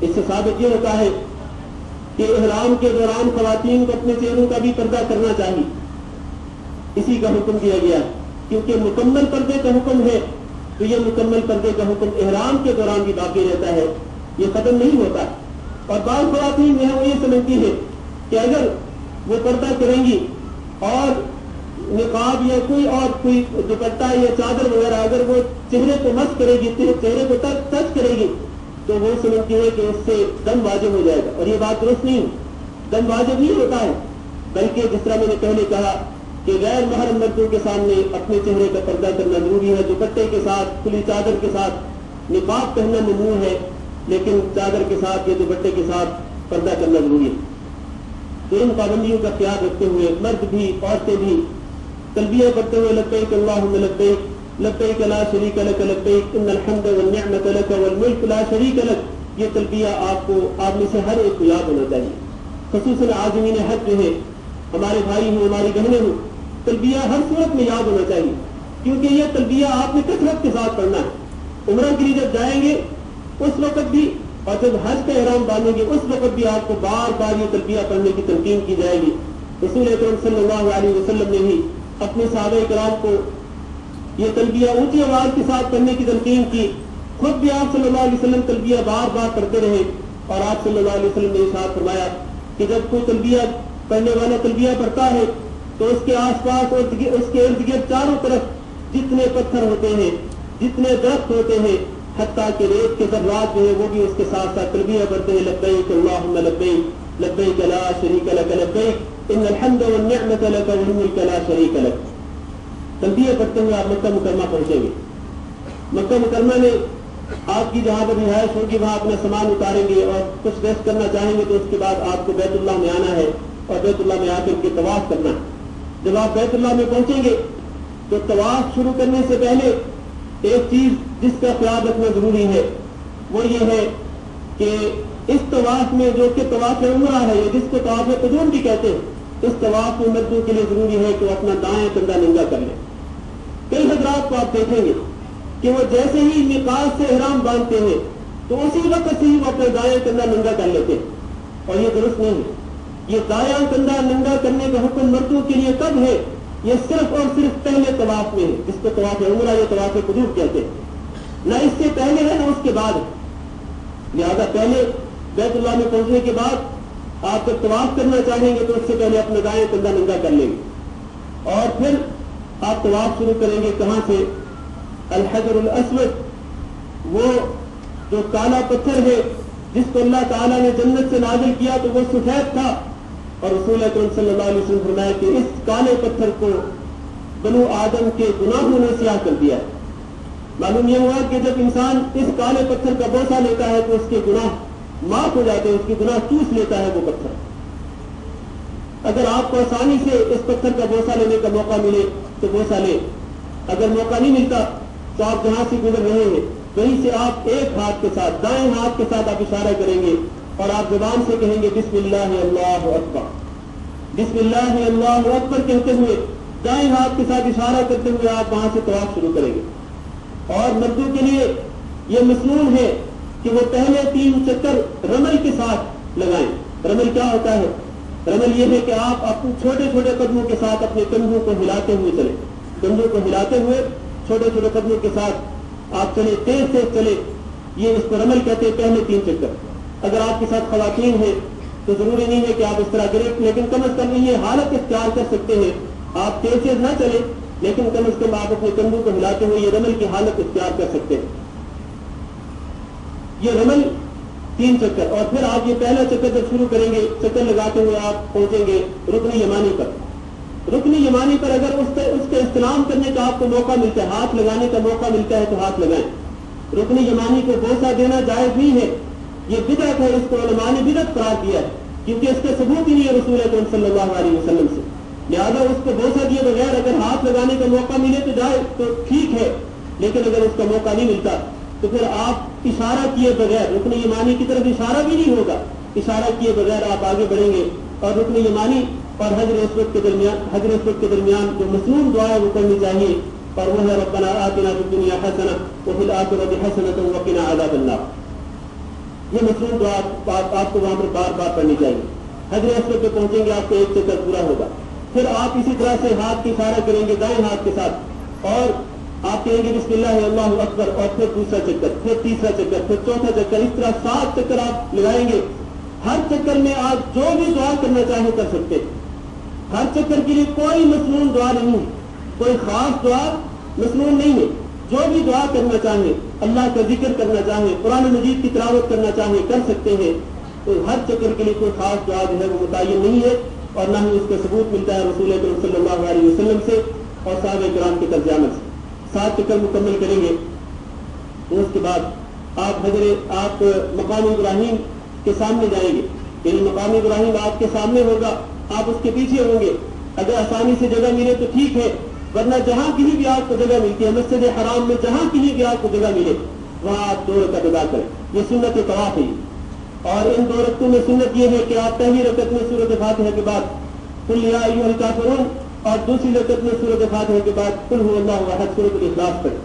اس سے ثابت یہ ہوتا ہے کہ احرام کے دوران خواتین کو اپنے چہروں کا بھی پردہ کرنا چاہیے، اسی کا حکم دیا گیا، کیونکہ مکمل پردے کا حکم ہے تو یہ مکمل پردے کا حکم احرام کے دوران بھی باقی رہتا ہے، یہ ختم نہیں ہوتا۔ اور بعض خواتین جو ہے وہ یہ سمجھتی ہے کہ اگر وہ پردہ کریں گی اور نقاب یا کوئی دوپٹہ یا چادر وغیرہ اگر وہ چہرے کو مس کرے گی، چہرے کو ٹچ کرے گی، تو وہ سمجھتی ہے کہ اس سے دم واجب ہو جائے گا، اور یہ بات درست نہیں، دم واجب نہیں ہوتا ہے، بلکہ جس طرح میں نے پہلے کہا کہ غیر محرم مردوں کے سامنے اپنے چہرے کا پردہ کرنا ضروری ہے، دوپٹے کے ساتھ، کھلی چادر کے ساتھ نقاب پہننا ممنوع ہے، لیکن چادر کے ساتھ یا دوپٹے کے ساتھ پردہ کرنا ضروری ہے۔ تو ان پابندیوں کا خیال رکھتے ہوئے مرد بھی عورتیں بھی تلبیہ پڑھتے ہوئے لبیک اللہم لبیک لبیک لا شریک لک لبیک ان الحمد والنعمت لک والملک لا شریک لک، یہ تلبیہ آپ میں سے ہر ایک کو یاد ہونا چاہیے، خصوصاً عازمین حج جو ہے، ہمارے بھائی ہوں ہماری بہنیں ہوں، تلبیہ ہر صورت میں یاد ہونا چاہیے، کیونکہ یہ تلبیہ آپ نے کثرت کے ساتھ پڑھنا ہے۔ عمرہ کے لیے جب جائیں گے اس وقت بھی، اور جب حج کا احرام باندھیں گے اس وقت بھی آپ کو بار بار یہ تلبیہ پڑھنے کی تلقین کی جائے گی۔ رسول اکرم صلی اللہ علیہ وسلم نے بھی اپنے صحابہ کرام کو یہ تلبیہ اونچی آواز کے ساتھ پڑھنے کی تلقین کی، خود بھی آپ صلی اللہ علیہ وسلم تلبیہ بار بار پڑھتے رہے، اور آپ صلی اللہ علیہ وسلم نے ارشاد فرمایا کہ جب کوئی تلبیہ پڑھنے والا تلبیہ پڑھتا ہے تو اس کے آس پاس اور اس کے ارد گرد چاروں طرف جتنے پتھر ہوتے ہیں، جتنے درخت ہوتے ہیں، حتیٰ کہ ریت کے ذرات جو ہے وہ بھی اس کے ساتھ ساتھ تلبیہ پڑھتے ہیں، لبیک اللہم لبیک لبیک لا شریک لک لبیک ان الحمد والنعمت لک والملک لا شریک لک۔ تلبیہ پڑھتے ہوئے آپ مکہ مکرمہ پہنچیں گے، مکہ مکرمہ میں آپ کی جہاں پر رہائش ہوگی وہاں اپنا سامان اتاریں گے اور کچھ ریسٹ کرنا چاہیں گے، تو اس کے بعد آپ کو بیت اللہ میں آنا ہے اور بیت اللہ میں آ کر کے طواف کرنا ہے۔ جب آپ بیت اللہ میں پہنچیں گے تو طواف شروع کرنے سے پہلے ایک چیز جس کا خیال رکھنا ضروری ہے وہ یہ ہے کہ اس طواف میں، جو کہ طواف عمرہ ہے، جس کو طواف قدوم بھی کہتے ہیں، اس طواف میں مردوں کے لیے ضروری ہے کہ وہ اپنا دائیں کندھا ننگا کر لیں۔ کئی حضرات کو آپ دیکھیں گے کہ وہ جیسے ہی میقات سے احرام باندھتے ہیں تو اسی وقت سے ہی وہ اپنا دائیں کندھا ننگا کر لیتے ہیں، اور یہ درست نہیں ہے۔ یہ دایاں کندھا ننگا کرنے کا حکم مردوں کے لیے کب ہے؟ یہ صرف اور صرف پہلے طواف میں ہے، جس کو طواف عمرہ یا طواف قدوم کہتے ہیں، نہ اس سے پہلے ہے نہ اس کے بعد ہے۔ لہذا پہلے بیت اللہ میں پہنچنے کے بعد آپ جب طواف کرنا چاہیں گے تو اس سے پہلے اپنا دائیں کندھا ننگا کر لیں گے، اور پھر آپ طواف شروع کریں گے کہاں سے؟ الحجر الاسود، وہ جو کالا پتھر ہے جس کو اللہ تعالیٰ نے جنت سے نازل کیا تو وہ سفید تھا، اور رسول اکرم صلی اللہ علیہ وسلم فرمایا کہ اس کالے پتھر کو بنو آدم کے گناہوں نے سیاہ کر دیا ہے۔ معلوم یہ ہوا کہ جب انسان اس کالے پتھر کا بوسہ لیتا ہے تو اس کے گناہ معاف ہو جاتے ہیں، اس کے گناہ چوس لیتا ہے وہ پتھر۔ اگر آپ کو آسانی سے اس پتھر کا بوسہ لینے کا موقع ملے تو بوسہ لیں، اگر موقع نہیں ملتا تو آپ جہاں سے گزر رہے ہیں وہیں سے آپ ایک ہاتھ کے ساتھ، دائیں ہاتھ کے ساتھ آپ اشارہ کریں گے اور آپ زبان سے کہیں گے بسم اللہ اللہ اکبر، بسم اللہ اللہ اکبر کہتے ہوئے دائیں ہاتھ کے ساتھ اشارہ کرتے ہوئے آپ وہاں سے طواف شروع کریں گے۔ اور مردوں کے لیے یہ مسنون ہے کہ وہ پہلے 3 چکر رمل کے ساتھ لگائیں۔ رمل کیا ہوتا ہے؟ رمل یہ ہے کہ آپ اپنے چھوٹے چھوٹے قدموں کے ساتھ اپنے کندھوں کو ہلاتے ہوئے چلیں، کندھوں کو ہلاتے ہوئے چھوٹے چھوٹے قدموں کے ساتھ آپ چلے، تیز تیز چلے، یہ اس کو رمل کہتے ہیں، پہلے 3 چکر۔ اگر آپ کے ساتھ خواتین ہیں تو ضروری نہیں ہے کہ آپ اس طرح کریں، لیکن کم از کم یہ حالت اختیار کر سکتے ہیں، آپ تیز تیز نہ چلیں لیکن کم از کم آپ اپنے کندھوں کو ہلاتے ہوئے یہ رمل کی حالت اختیار کر سکتے ہیں۔ یہ رمل 3 چکر، اور پھر آپ یہ پہلا چکر جب شروع کریں گے، چکر لگاتے ہوئے آپ پہنچیں گے رکن یمانی پر۔ رکن یمانی پر اگر اس کا استلام کرنے کا آپ کو موقع ملتا ہے، ہاتھ لگانے کا موقع ملتا ہے تو ہاتھ لگائیں۔ رکن یمانی کو بوسہ دینا جائز نہیں ہے، یہ بدعت ہے، اس کو علماء نے بدعت قرار دیا ہے، کیونکہ اس کا ثبوت ہی نہیں ہے رسول اکرم صلی اللہ علیہ وسلم سے۔ لہٰذا اس کو بوسہ دیے بغیر اگر ہاتھ لگانے کا موقع ملے تو جائے تو ٹھیک ہے، لیکن اگر اس کا موقع نہیں ملتا تو پھر آپ اشارہ کیے بغیر، رکن یمانی کی طرف اشارہ بھی نہیں ہوگا، اشارہ کیے بغیر آپ آگے بڑھیں گے، اور رکن یمانی اور حجر اسود کے درمیان جو مسنون دعا ہے وہ کرنی چاہیے، اور وہ ہے ربنا آتنا فی الدنیا حسنہ وفی الآخرۃ حسنۃ وقنا عذاب النار۔ یہ مصنون دعا آپ کو وہاں پر بار بار پڑھنی چاہیے. حجر اسود پہ پہنچیں گے آپ کو ایک چکر پورا ہوگا. پھر آپ اسی طرح سے ہاتھ کی اشارہ کریں گے دائیں ہاتھ کے ساتھ اور آپ کہیں گے بسم اللہ اللہ اکبر, اور پھر دوسرا چکر, پھر تیسرا چکر, پھر چوتھا چکر, اس طرح 7 چکر آپ لگائیں گے. ہر چکر میں آپ جو بھی دعا کرنا چاہیں کر سکتے. ہر چکر کے لیے کوئی مصنون دعا نہیں ہے, کوئی خاص دعا مصنون نہیں ہے. جو بھی دعا کرنا چاہیں, اللہ کا ذکر کرنا چاہیں, قرآن مجید کی تلاوت کرنا چاہیں کر سکتے ہیں. تو ہر چکر کے لیے کوئی خاص دعا جو ہے وہ متعین نہیں ہے, اور نہ ہی اس کا ثبوت ملتا ہے رسول اکرم صلی اللہ علیہ وسلم سے اور صحابہ کرام کے طرز عمل سے. 7 چکر مکمل کریں گے. اس کے بعد آپ مقام ابراہیم کے سامنے جائیں گے. یعنی مقام ابراہیم آپ کے سامنے ہوگا, آپ اس کے پیچھے ہوں گے. اگر آسانی سے جگہ ملے تو ٹھیک ہے, ورنہ جہاں کہیں بھی آپ کو جگہ ملتی ہے, مسجد حرام میں جہاں کہیں بھی آپ کو جگہ ملے وہاں آپ 2 رکعت ادا کریں. یہ سنت طواف ہے. اور ان 2 رکعتوں میں سنت یہ ہے کہ آپ پہلی رکعت میں سورۃ فاتحہ کے بعد قل یا ایھا الکافرون اور دوسری رکعت میں سورۃ فاتحہ کے بعد قل ھو اللہ احد سورۃ الاخلاص پڑھیں.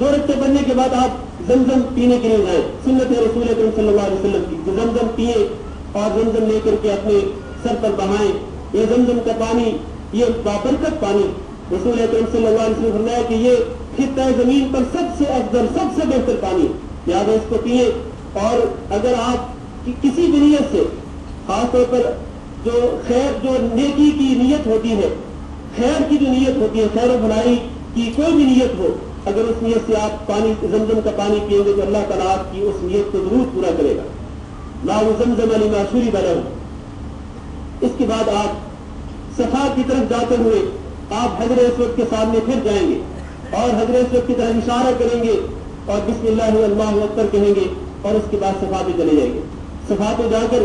2 رکعتیں پڑھنے کے بعد آپ زمزم پینے کے لیے جائیں. سنت ہے رسول اکرم صلی اللہ علیہ وسلم کی, زمزم پیئے اور زمزم لے کر کے اپنے سر پر بہائیں. یہ زمزم کا پانی یہ بابرکت پانی, رسول اکرم صلی اللہ علیہ وسلم نے فرمایا کہ یہ خطہ زمین پر سب سے افضل سب سے بہتر پانی, لہٰذا اس کو پیئے. اور اگر آپ کسی بھی نیت سے, خاص طور پر جو نیکی کی نیت ہوتی ہے, خیر کی جو نیت ہوتی ہے, خیر و بھلائی کی کوئی بھی نیت ہو, اگر اس نیت سے آپ زمزم کا پانی پیئیں گے تو اللہ تعالیٰ آپ کی اس نیت کو ضرور پورا کرے گا. لا زمزم لما شرب له. اس کے بعد آپ صفا کی طرف جاتے ہوئے آپ حجر اسود کے سامنے پھر جائیں گے اور حجر اسود کی طرف اشارہ کریں گے اور بسم اللہ اللہ اکبر کہیں گے, اور اس کے بعد صفا پہ چلے جائیں گے. صفا پہ جا کر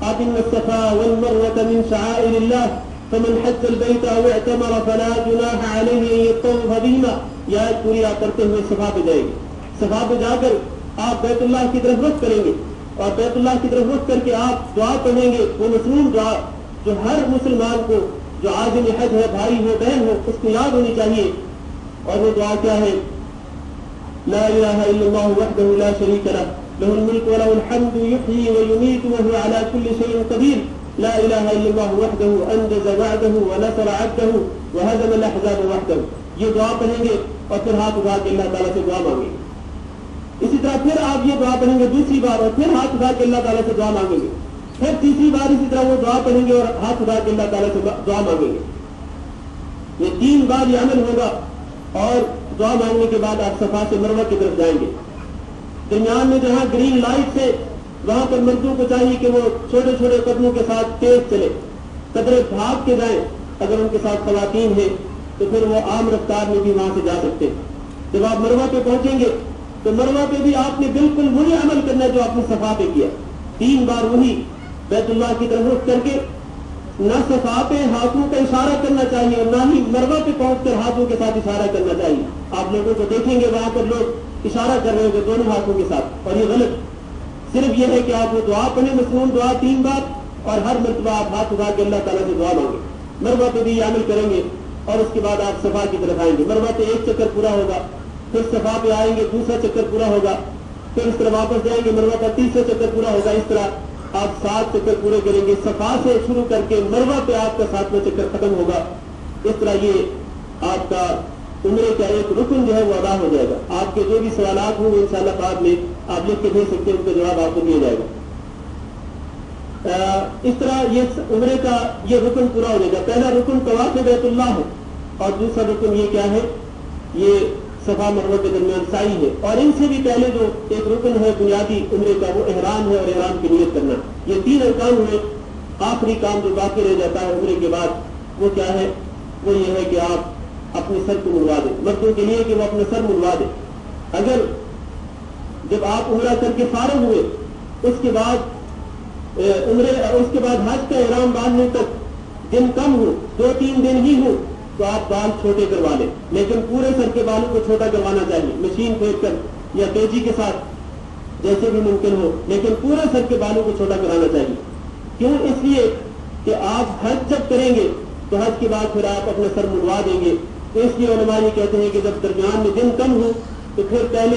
آپ ان الصفا والمروة من شعائر اللہ فمن حج البيت او اعتمر فلا جناح عليه ان يطوف بهما. یہ آیت پوری آپ پڑھتے ہوئے صفا پہ جائیں گے. صفا پہ جا کر آپ بیت اللہ کی طرف رخ کریں گے اور بیت اللہ کی طرف رخ کر کے آپ دعا پڑھیں گے, وہ مصنون دعا جو ہر مسلمان کو جو عازم حج ہے, بھائی ہو بہن ہو, اس کو یاد ہونی چاہیے. اور وہ دعا کیا ہے؟ لا الہ الا اللہ وحدہ لا شریک لہ له الملك وله الحمد يحيي ويميت وهو على كل شيء قدير لا اله الا الله وحده انجز وعده ونصر عبده وهزم الاحزاب وحده. یہ دعا پڑھیں گے اور پھر ہاتھ اٹھا کے اللہ تعالیٰ سے دعا مانگیں گے. اسی طرح پھر آپ یہ دعا پڑھیں گے دوسری بار اور پھر ہاتھ اٹھا کے اللہ تعالیٰ سے دعا مانگیں گے. پھر تیسری بار اسی طرح وہ دعا پڑھیں گے اور ہاتھ اٹھا کے اللہ تعالیٰ سے دعا مانگیں گے. یہ 3 بار یہ عمل ہوگا اور دعا مانگنے کے بعد آپ صفا سے مروہ کی طرف جائیں گے. درمیان میں جہاں گرین لائٹ سے وہاں پر مردوں کو چاہیے کہ وہ چھوٹے چھوٹے قدموں کے ساتھ تیز چلے, قدرے بھاگ کے جائیں. اگر ان کے ساتھ خواتین ہیں تو پھر وہ عام رفتار میں بھی وہاں سے جا سکتے ہیں. جب آپ مروہ پہ پہنچیں گے تو مروہ پہ بھی آپ نے بالکل وہی عمل کرنا ہے جو آپ نے صفا پہ کیا. 3 بار وہی بیت اللہ کی طرف رخ کر کے نہ صفا پہ ہاتھوں کا اشارہ کرنا چاہیے اور نہ ہی مروہ پہ پہنچ کر ہاتھوں کے ساتھ اشارہ کرنا چاہیے. آپ لوگوں کو دیکھیں گے وہاں پر لوگ اشارہ کر رہے ہوں دونوں ہاتھوں کے ساتھ, اور یہ غلط. صرف یہ ہے کہ آپ وہ دعا پڑھیں مصنون دعا 3 بار اور ہر مرتبہ آپ ہاتھ اٹھا کے اللہ تعالیٰ سے دعا مانگیں. مروہ پہ بھی یہ عمل کریں گے اور اس کے بعد آپ صفا کی طرف آئیں گے. مروہ پہ 1 چکر پورا ہوگا, پھر صفا پہ آئیں گے, دوسرا چکر پورا ہوگا, پھر اس طرح واپس جائیں گے, مروہ کا تیسرا چکر پورا ہوگا. اس طرح آپ 7 چکر پورے کریں گے. صفا سے شروع کر کے مروہ پہ آپ کا 7واں چکر ختم ہوگا. اس طرح یہ آپ کا عمرے کا ایک رکن جو ہے وہ ادا ہو جائے گا. آپ کے جو بھی سوالات ہوں گے انشاءاللہ بعد میں آپ لکھ کے بھیج سکتے ہیں, ان کا جواب آپ کو دیا جائے گا. اس طرح یہ عمرے کا یہ رکن پورا ہو جائے گا. پہلا رکن طواف بیت اللہ ہے اور دوسرا رکن یہ کیا ہے؟ یہ صفا مروہ کے درمیان سعی ہے. اور ان سے بھی پہلے جو ایک رکن ہے بنیادی عمرے کا وہ احرام ہے اور احرام کی نیت کرنا. یہ 3 ارکان ہوئے. آخری کام جو باقی رہ جاتا ہے عمرے کے بعد وہ کیا ہے؟ وہ یہ ہے کہ آپ اپنے سر کو منڈوا دیں. مردوں کے لیے کہ وہ اپنا سر منڈوا دیں. اگر جب آپ عمرہ کر کے فارغ ہوئے اس کے بعد حج کا احرام باندھنے تک دن کم ہو, 2-3 دن ہی ہو, تو آپ بال چھوٹے کروا لیں. لیکن پورے سر کے بالوں کو چھوٹا کروانا چاہیے, مشین پھینک کر یا تیزی کے ساتھ جیسے بھی ممکن ہو, لیکن پورے سر کے بالوں کو چھوٹا کرانا چاہیے. کیوں؟ اس لیے کہ آپ حج جب کریں گے تو حج کے بعد پھر آپ اپنا سر منڈوا دیں گے. تو اس لیے علماء یہ کہتے ہیں کہ جب درمیان میں دن کم ہو تو پھر پہلے